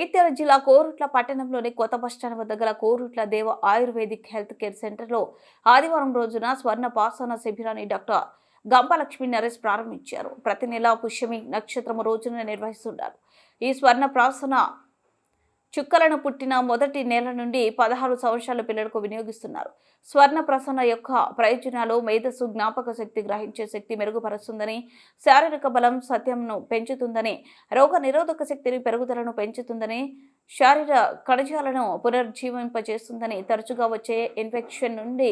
జగిత్యాల జిల్లా కోరుట్ల పట్టణంలోని కొత్త బస్టాండ్ వద్ద గల కోరుట్ల దేవ ఆయుర్వేదిక్ హెల్త్ కేర్ సెంటర్లో ఆదివారం రోజున స్వర్ణ పాసన శిబిరాన్ని డాక్టర్ గంపలక్ష్మి నరేష్ ప్రారంభించారు. ప్రతి నెల పుష్యమి నక్షత్రం రోజున నిర్వహిస్తున్నారు. ఈ స్వర్ణ ప్రాసన చుక్కలను పుట్టిన మొదటి నెల నుండి 16 సంవత్సరాల పిల్లలకు వినియోగిస్తున్నారు. స్వర్ణ ప్రసన్న యొక్క ప్రయోజనాలు మేధస్సు, జ్ఞాపక శక్తి, గ్రహించే శక్తి మెరుగుపరుస్తుందని, శారీరక బలం, సత్యంను పెంచుతుందని, రోగ నిరోధక శక్తిని పెరుగుదలను పెంచుతుందని, శారీర కణజాలను పునర్జీవింపజేస్తుందని, తరచుగా వచ్చే ఇన్ఫెక్షన్ నుండి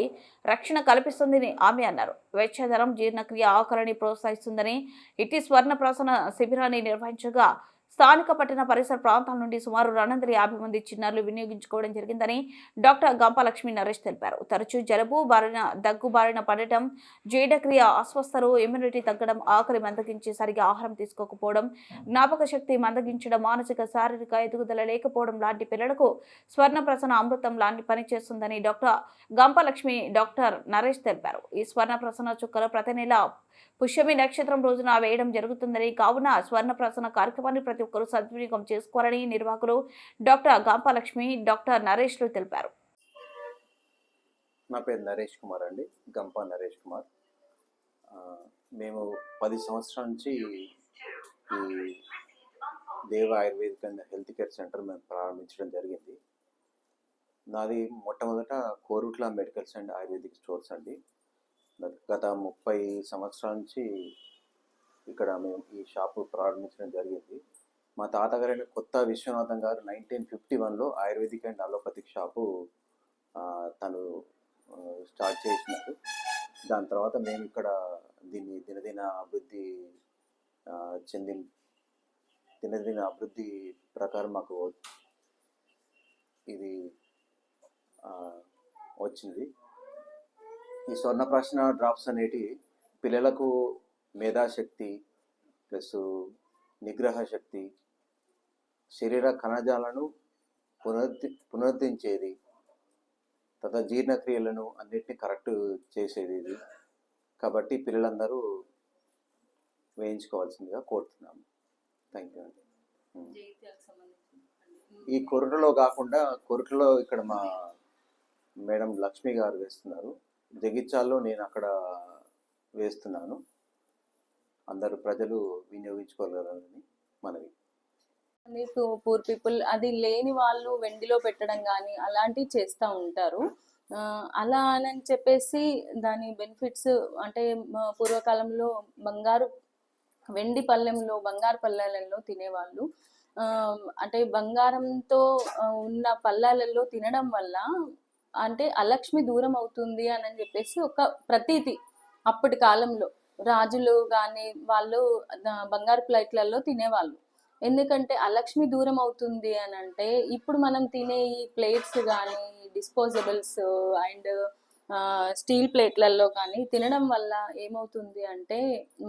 రక్షణ కల్పిస్తుందని ఆమె అన్నారు. వెచ్చదనం, జీర్ణక్రియ, ఆకలిని ప్రోత్సహిస్తుందని ఇటీ స్వర్ణ ప్రసన్న శిబిరాన్ని నిర్వహించగా స్థానిక పట్టణ పరిసర ప్రాంతాల నుండి సుమారు 250 మంది చిన్నారులు వినియోగించుకోవడం జరిగిందని డాక్టర్ గంపలక్ష్మి నరేష్ తెలిపారు. తరచూ జలుబు బారిన, దగ్గు బారిన పడటం, జీర్ణక్రియ అస్వస్థలు, ఇమ్యూనిటీ తగ్గడం, ఆకలి మందగించి సరిగా ఆహారం తీసుకోకపోవడం, జ్ఞాపక శక్తి మందగించడం, మానసిక శారీరక ఎదుగుదల లేకపోవడం లాంటి పిల్లలకు స్వర్ణ ప్రసన్న అమృతం లాంటి పని చేస్తుందని డాక్టర్ గంపలక్ష్మి డాక్టర్ నరేష్ తెలిపారు. ఈ స్వర్ణ ప్రసన్న చుక్కలు ప్రతి నెల పుష్యమి నక్షత్రం రోజున వేయడం జరుగుతుందని, కావున స్వర్ణ ప్రసన్న కార్యక్రమాన్ని ప్రతి ఒక్కరూ సద్వినియోగం చేసుకోవాలని నిర్వాహకులు డాక్టర్ గంపలక్ష్మి డాక్టర్ నరేష్లు తెలిపారు. నా పేరు నరేష్ కుమార్ అండి, గంప నరేష్ కుమార్. మేము 10 సంవత్సరాల నుంచి ఈ దేవ ayurvedic and health care centre మేము ప్రారంభించడం జరిగింది. నాది మొట్టమొదట Korutla medicals and ayurvedic stores అండి. గత 30 సంవత్సరాల నుంచి ఇక్కడ మేము ఈ షాపు ప్రారంభించడం జరిగింది. మా తాతగారైన కొత్త విశ్వనాథం గారు 1951లో ఆయుర్వేదిక్ అండ్ అలోపతిక్ షాపు తను స్టార్ట్ చేసినారు. దాని తర్వాత మేము ఇక్కడ దీన్ని దినదిన అభివృద్ధి ప్రకారం మాకు ఇది వచ్చింది. ఈ స్వర్ణ ప్రసన్న డ్రాప్స్ అనేటి పిల్లలకు మేధాశక్తి ప్లస్ నిగ్రహ శక్తి, శరీర కణజాలను పునరుద్ధరించేది, తర్వాత జీర్ణక్రియలను అన్నిటినీ కరెక్ట్ చేసేది ఇది. కాబట్టి పిల్లలందరూ వేయించుకోవాల్సిందిగా కోరుతున్నాము. థ్యాంక్ యూ అండి. ఈ కొరటలో కాకుండా కొరటలో ఇక్కడ మా మేడం లక్ష్మి గారు వేస్తున్నారు. జగిత్యాల్లో నేను అక్కడ వేస్తున్నాను. అందరూ ప్రజలు వినియోగించుకోగలరని మనవి. పూర్ పీపుల్ అది లేని వాళ్ళు వెండిలో పెట్టడం కానీ అలాంటివి చేస్తూ ఉంటారు. అలా అని చెప్పేసి దాని బెనిఫిట్స్ అంటే పూర్వకాలంలో వెండి పళ్ళెంలో, బంగారు పళ్ళాలలో తినేవాళ్ళు. అంటే బంగారంతో ఉన్న పళ్ళాలలో తినడం వల్ల అంటే అలక్ష్మి దూరం అవుతుంది అని చెప్పేసి ఒక ప్రతీతి. అప్పటి కాలంలో రాజులు కానీ వాళ్ళు బంగారు ప్లేట్లలో తినేవాళ్ళు. ఎందుకంటే అలక్ష్మి దూరం అవుతుంది అని అంటే ఇప్పుడు మనం తినే ఈ ప్లేట్స్ కానీ డిస్పోజబుల్స్ అండ్ స్టీల్ ప్లేట్లలో కానీ తినడం వల్ల ఏమవుతుంది అంటే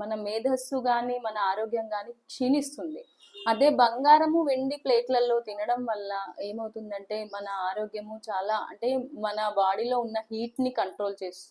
మన మేధస్సు కానీ మన ఆరోగ్యం కానీ క్షీణిస్తుంది. అదే బంగారము, వెండి ప్లేట్లలో తినడం వల్ల ఏమవుతుందంటే మన ఆరోగ్యము చాలా అంటే మన బాడీలో ఉన్న హీట్ని కంట్రోల్ చేస్తుంది.